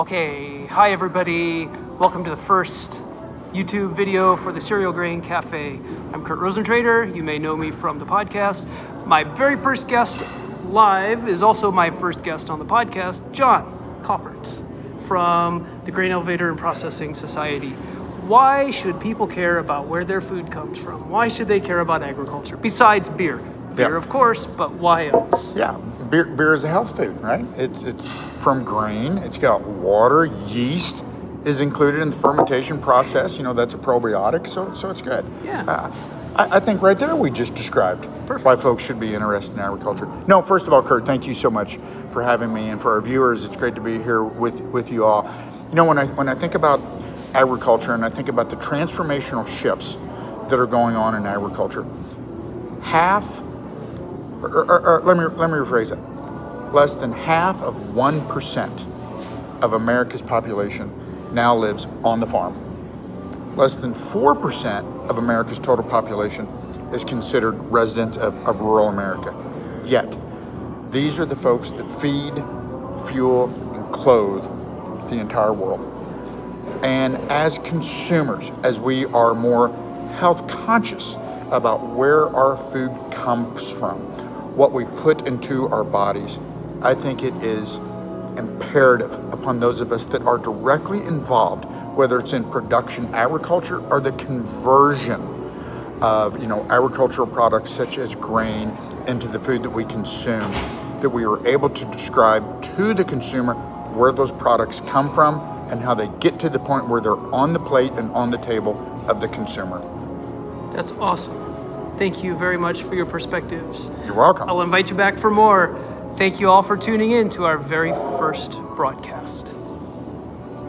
Okay, hi everybody. Welcome to the first YouTube video for the Cereal Grain Cafe. I'm Kurt Rosentrader. You may know me from the podcast. My very first guest live is also my first guest on the podcast, John Caupert from the Grain Elevator and Processing Society. Why should people care about where their food comes from? Why should they care about agriculture? Besides beer. Beer, of course, but why else? Yeah, beer is a health food, right? It's from grain. It's got water, yeast is included in the fermentation process. You know, that's a probiotic, so it's good. Yeah. I think right there we just described why folks should be interested in agriculture. No, first of all, Kurt, thank you so much for having me, and for our viewers, it's great to be here with you all. You know, when I think about agriculture and I think about the transformational shifts that are going on in agriculture, let me rephrase it. Less than half of 1% of America's population now lives on the farm. Less than 4% of America's total population is considered residents of rural America. Yet, these are the folks that feed, fuel, and clothe the entire world. And as consumers, as we are more health conscious about where our food comes from, what we put into our bodies, I think it is imperative upon those of us that are directly involved, whether it's in production agriculture or the conversion of, agricultural products such as grain into the food that we consume, that we are able to describe to the consumer where those products come from and how they get to the point where they're on the plate and on the table of the consumer. That's awesome. Thank you very much for your perspectives. You're welcome. I'll invite you back for more. Thank you all for tuning in to our very first broadcast.